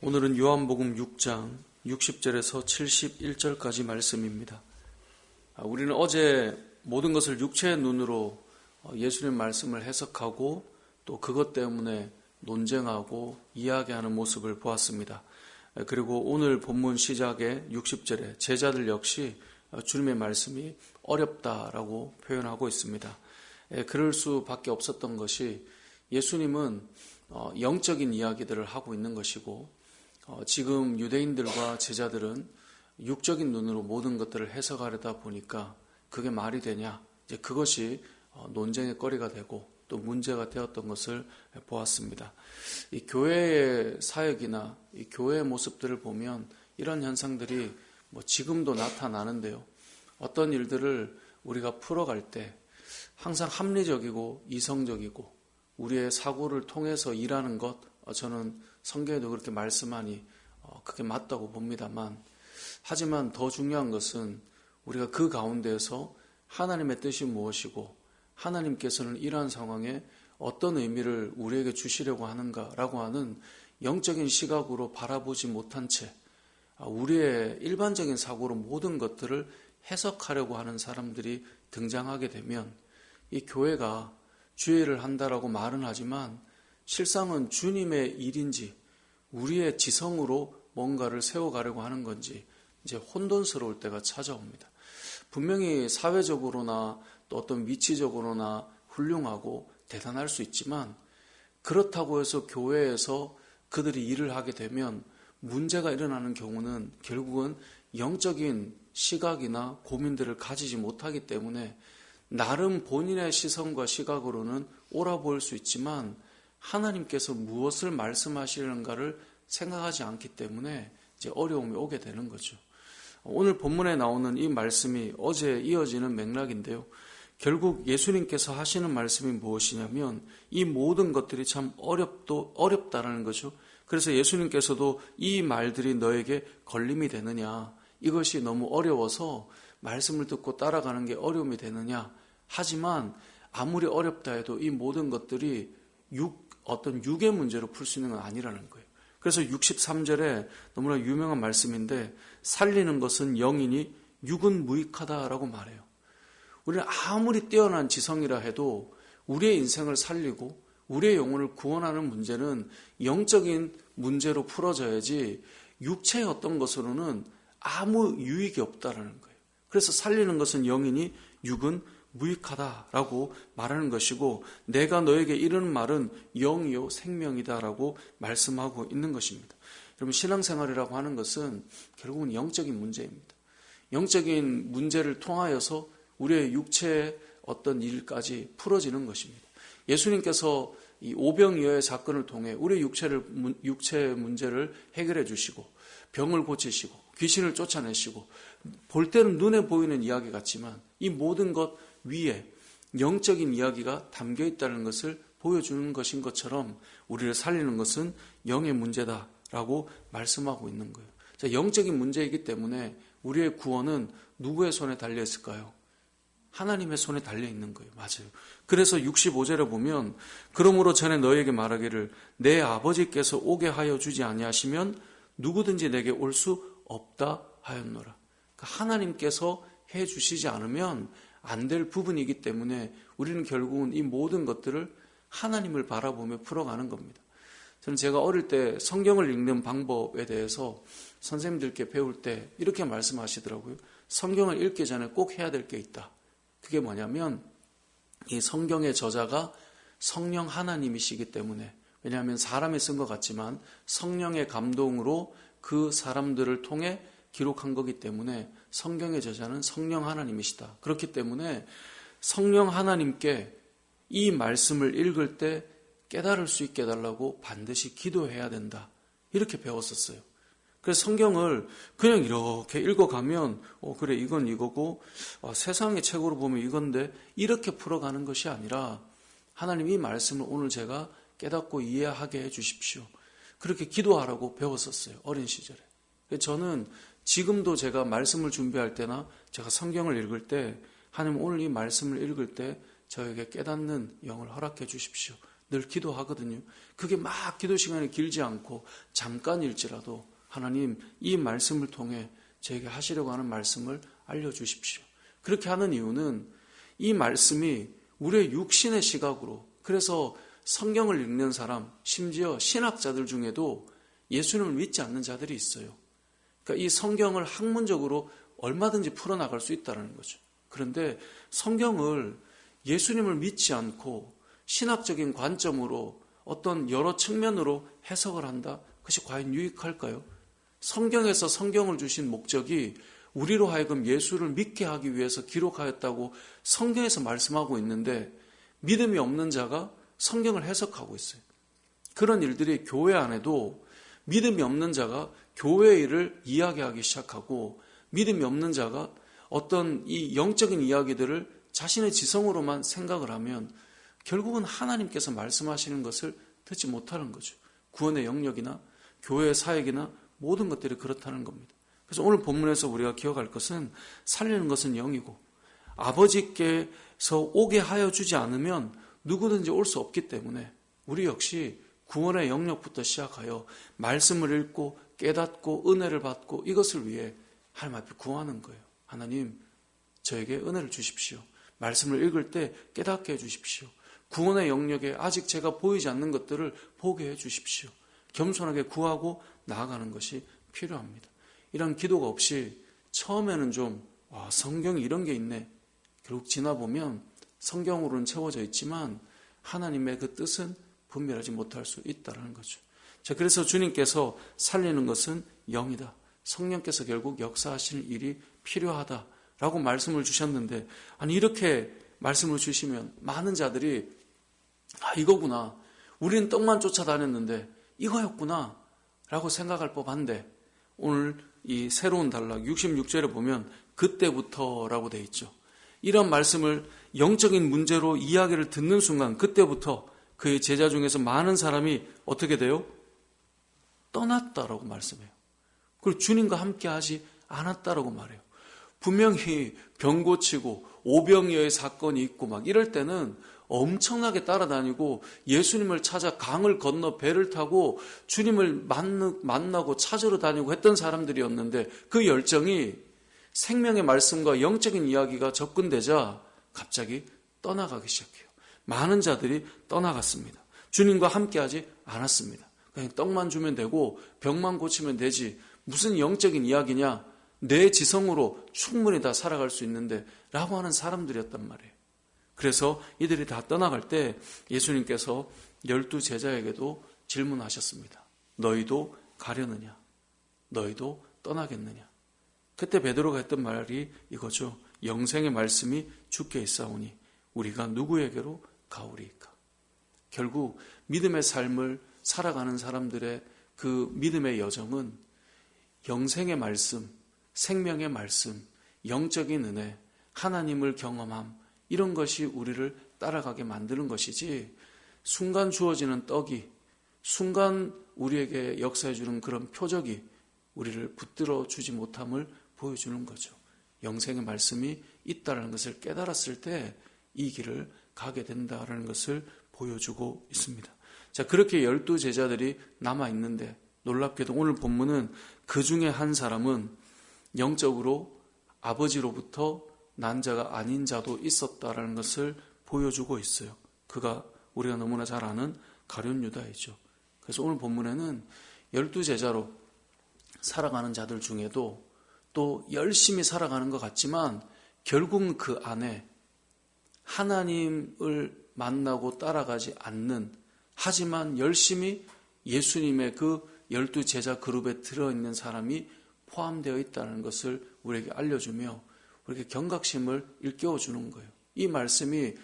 오늘은 요한복음 6장 60절에서 71절까지 말씀입니다. 우리는 어제 모든 것을 육체의 눈으로 예수님 말씀을 해석하고 또 그것 때문에 논쟁하고 이야기하는 모습을 보았습니다. 그리고 오늘 본문 시작의 60절에 제자들 역시 주님의 말씀이 어렵다라고 표현하고 있습니다. 그럴 수밖에 없었던 것이 예수님은 영적인 이야기들을 하고 있는 것이고 지금 유대인들과 제자들은 육적인 눈으로 모든 것들을 해석하려다 보니까 그게 말이 되냐, 이제 그것이 논쟁의 거리가 되고 또 문제가 되었던 것을 보았습니다. 이 교회의 사역이나 이 교회의 모습들을 보면 이런 현상들이 지금도 나타나는데요. 어떤 일들을 우리가 풀어갈 때 항상 합리적이고 이성적이고 우리의 사고를 통해서 일하는 것, 저는 성경에도 그렇게 말씀하니 그게 맞다고 봅니다만, 하지만 더 중요한 것은 우리가 그 가운데에서 하나님의 뜻이 무엇이고 하나님께서는 이러한 상황에 어떤 의미를 우리에게 주시려고 하는가라고 하는 영적인 시각으로 바라보지 못한 채 우리의 일반적인 사고로 모든 것들을 해석하려고 하는 사람들이 등장하게 되면 이 교회가 주의를 한다라고 말은 하지만 실상은 주님의 일인지 우리의 지성으로 뭔가를 세워가려고 하는 건지 이제 혼돈스러울 때가 찾아옵니다. 분명히 사회적으로나 또 어떤 위치적으로나 훌륭하고 대단할 수 있지만 그렇다고 해서 교회에서 그들이 일을 하게 되면 문제가 일어나는 경우는 결국은 영적인 시각이나 고민들을 가지지 못하기 때문에 나름 본인의 시선과 시각으로는 옳아 보일 수 있지만 하나님께서 무엇을 말씀하시는가를 생각하지 않기 때문에 이제 어려움이 오게 되는 거죠. 오늘 본문에 나오는 이 말씀이 어제 이어지는 맥락인데요. 결국 예수님께서 하시는 말씀이 무엇이냐면 이 모든 것들이 참 어렵다라는 거죠. 그래서 예수님께서도 이 말들이 너에게 걸림이 되느냐, 이것이 너무 어려워서 말씀을 듣고 따라가는 게 어려움이 되느냐, 하지만 아무리 어렵다 해도 이 모든 것들이 어떤 육의 문제로 풀 수 있는 건 아니라는 거예요. 그래서 63절에 너무나 유명한 말씀인데 살리는 것은 영이니 육은 무익하다라고 말해요. 우리는 아무리 뛰어난 지성이라 해도 우리의 인생을 살리고 우리의 영혼을 구원하는 문제는 영적인 문제로 풀어져야지 육체의 어떤 것으로는 아무 유익이 없다라는 거예요. 그래서 살리는 것은 영이니 육은 무익하다라고 말하는 것이고 내가 너에게 이르는 말은 영이요 생명이다라고 말씀하고 있는 것입니다. 여러분, 신앙생활이라고 하는 것은 결국은 영적인 문제입니다. 영적인 문제를 통하여서 우리의 육체의 어떤 일까지 풀어지는 것입니다. 예수님께서 이 오병이어의 사건을 통해 우리의 육체의 문제를 해결해 주시고 병을 고치시고 귀신을 쫓아내시고 볼 때는 눈에 보이는 이야기 같지만 이 모든 것 위에 영적인 이야기가 담겨 있다는 것을 보여주는 것인 것처럼 우리를 살리는 것은 영의 문제다라고 말씀하고 있는 거예요. 자, 영적인 문제이기 때문에 우리의 구원은 누구의 손에 달려 있을까요? 하나님의 손에 달려 있는 거예요. 맞아요. 그래서 65절에 보면 그러므로 전에 너에게 말하기를 내 아버지께서 오게 하여 주지 아니하시면 누구든지 내게 올 수 없다 하였노라. 그러니까 하나님께서 해 주시지 않으면 안 될 부분이기 때문에 우리는 결국은 이 모든 것들을 하나님을 바라보며 풀어가는 겁니다. 저는 제가 어릴 때 성경을 읽는 방법에 대해서 선생님들께 배울 때 이렇게 말씀하시더라고요. 성경을 읽기 전에 꼭 해야 될 게 있다. 그게 뭐냐면 이 성경의 저자가 성령 하나님이시기 때문에, 왜냐하면 사람이 쓴 것 같지만 성령의 감동으로 그 사람들을 통해 기록한 거기 때문에 성경의 저자는 성령 하나님이시다. 그렇기 때문에 성령 하나님께 이 말씀을 읽을 때 깨달을 수 있게 해달라고 반드시 기도해야 된다. 이렇게 배웠었어요. 그래서 성경을 그냥 이렇게 읽어가면 그래 이건 이거고 세상의 책으로 보면 이건데 이렇게 풀어가는 것이 아니라 하나님 이 말씀을 오늘 제가 깨닫고 이해하게 해 주십시오. 그렇게 기도하라고 배웠었어요. 어린 시절에. 저는 지금도 제가 말씀을 준비할 때나 제가 성경을 읽을 때 하나님 오늘 이 말씀을 읽을 때 저에게 깨닫는 영을 허락해 주십시오. 늘 기도하거든요. 그게 막 기도 시간이 길지 않고 잠깐일지라도 하나님 이 말씀을 통해 저에게 하시려고 하는 말씀을 알려주십시오. 그렇게 하는 이유는 이 말씀이 우리의 육신의 시각으로, 그래서 성경을 읽는 사람, 심지어 신학자들 중에도 예수님을 믿지 않는 자들이 있어요. 그러니까 이 성경을 학문적으로 얼마든지 풀어나갈 수 있다는 거죠. 그런데 성경을 예수님을 믿지 않고 신학적인 관점으로 어떤 여러 측면으로 해석을 한다? 그것이 과연 유익할까요? 성경에서 성경을 주신 목적이 우리로 하여금 예수를 믿게 하기 위해서 기록하였다고 성경에서 말씀하고 있는데 믿음이 없는 자가 성경을 해석하고 있어요. 그런 일들이 교회 안에도 믿음이 없는 자가 교회 일을 이야기하기 시작하고 믿음이 없는 자가 어떤 이 영적인 이야기들을 자신의 지성으로만 생각을 하면 결국은 하나님께서 말씀하시는 것을 듣지 못하는 거죠. 구원의 영역이나 교회의 사역이나 모든 것들이 그렇다는 겁니다. 그래서 오늘 본문에서 우리가 기억할 것은 살리는 것은 영이고 아버지께서 오게 하여 주지 않으면 누구든지 올 수 없기 때문에 우리 역시 구원의 영역부터 시작하여 말씀을 읽고 깨닫고 은혜를 받고 이것을 위해 하나님 앞에 구하는 거예요. 하나님, 저에게 은혜를 주십시오. 말씀을 읽을 때 깨닫게 해주십시오. 구원의 영역에 아직 제가 보이지 않는 것들을 보게 해주십시오. 겸손하게 구하고 나아가는 것이 필요합니다. 이런 기도가 없이 처음에는 좀 성경이 이런 게 있네. 결국 지나보면 성경으로는 채워져 있지만 하나님의 그 뜻은 분별하지 못할 수 있다는 거죠. 자, 그래서 주님께서 살리는 것은 영이다. 성령께서 결국 역사하시는 일이 필요하다라고 말씀을 주셨는데, 아니 이렇게 말씀을 주시면 많은 자들이 이거구나. 우리는 떡만 쫓아다녔는데 이거였구나 라고 생각할 법한데, 오늘 이 새로운 단락 66절에 보면 그때부터라고 돼 있죠. 이런 말씀을 영적인 문제로 이야기를 듣는 순간 그때부터 그의 제자 중에서 많은 사람이 어떻게 돼요? 떠났다라고 말씀해요. 그리고 주님과 함께 하지 않았다라고 말해요. 분명히 병 고치고 오병이어의 사건이 있고 막 이럴 때는 엄청나게 따라다니고 예수님을 찾아 강을 건너 배를 타고 주님을 만나고 찾으러 다니고 했던 사람들이었는데 그 열정이 생명의 말씀과 영적인 이야기가 접근되자 갑자기 떠나가기 시작해요. 많은 자들이 떠나갔습니다. 주님과 함께하지 않았습니다. 그냥 떡만 주면 되고 병만 고치면 되지 무슨 영적인 이야기냐, 내 지성으로 충분히 다 살아갈 수 있는데 라고 하는 사람들이었단 말이에요. 그래서 이들이 다 떠나갈 때 예수님께서 12 제자에게도 질문하셨습니다. 너희도 가려느냐? 너희도 떠나겠느냐? 그때 베드로가 했던 말이 이거죠. 영생의 말씀이 주께 있사오니 우리가 누구에게로 가오리이까? 결국 믿음의 삶을 살아가는 사람들의 그 믿음의 여정은 영생의 말씀, 생명의 말씀, 영적인 은혜, 하나님을 경험함, 이런 것이 우리를 따라가게 만드는 것이지, 순간 주어지는 떡이, 순간 우리에게 역사해 주는 그런 표적이 우리를 붙들어 주지 못함을 보여주는 거죠. 영생의 말씀이 있다는 것을 깨달았을 때 이 길을 가게 된다는 것을 보여주고 있습니다. 자, 그렇게 12 제자들이 남아있는데 놀랍게도 오늘 본문은 그 중에 한 사람은 영적으로 아버지로부터 난 자가 아닌 자도 있었다라는 것을 보여주고 있어요. 그가 우리가 너무나 잘 아는 가룟 유다이죠. 그래서 오늘 본문에는 12 제자로 살아가는 자들 중에도 또 열심히 살아가는 것 같지만 결국은 그 안에 하나님을 만나고 따라가지 않는, 하지만 열심히 예수님의 그 12 제자 그룹에 들어있는 사람이 포함되어 있다는 것을 우리에게 알려주며 우리에게 경각심을 일깨워주는 거예요. 이 말씀이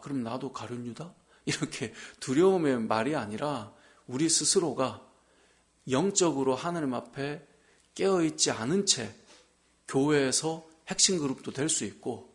그럼 나도 가룟 유다? 이렇게 두려움의 말이 아니라 우리 스스로가 영적으로 하나님 앞에 깨어있지 않은 채 교회에서 핵심 그룹도 될 수 있고,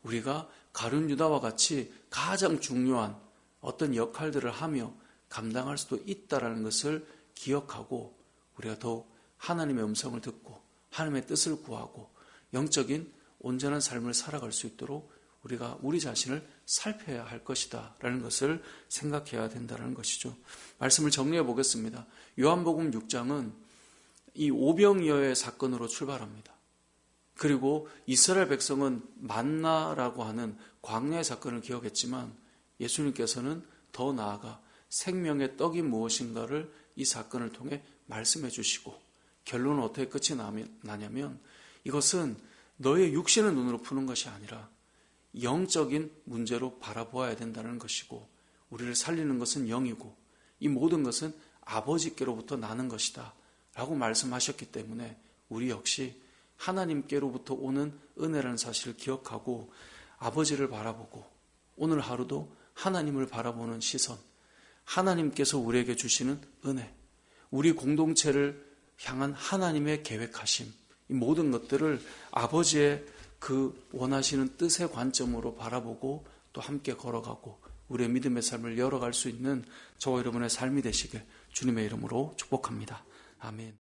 우리가 가룟 유다와 같이 가장 중요한 어떤 역할들을 하며 감당할 수도 있다는 것을 기억하고 우리가 더욱 하나님의 음성을 듣고 하나님의 뜻을 구하고 영적인 온전한 삶을 살아갈 수 있도록 우리가 우리 자신을 살펴야 할 것이다 라는 것을 생각해야 된다는 것이죠. 말씀을 정리해 보겠습니다. 요한복음 6장은 이 오병이어의 사건으로 출발합니다. 그리고 이스라엘 백성은 만나라고 하는 광야의 사건을 기억했지만 예수님께서는 더 나아가 생명의 떡이 무엇인가를 이 사건을 통해 말씀해 주시고 결론은 어떻게 끝이 나냐면 이것은 너의 육신의 눈으로 푸는 것이 아니라 영적인 문제로 바라보아야 된다는 것이고 우리를 살리는 것은 영이고 이 모든 것은 아버지께로부터 나는 것이다 라고 말씀하셨기 때문에 우리 역시 하나님께로부터 오는 은혜라는 사실을 기억하고 아버지를 바라보고 오늘 하루도 하나님을 바라보는 시선, 하나님께서 우리에게 주시는 은혜, 우리 공동체를 향한 하나님의 계획하심, 이 모든 것들을 아버지의 그 원하시는 뜻의 관점으로 바라보고 또 함께 걸어가고 우리의 믿음의 삶을 열어갈 수 있는 저와 여러분의 삶이 되시길 주님의 이름으로 축복합니다. 아멘.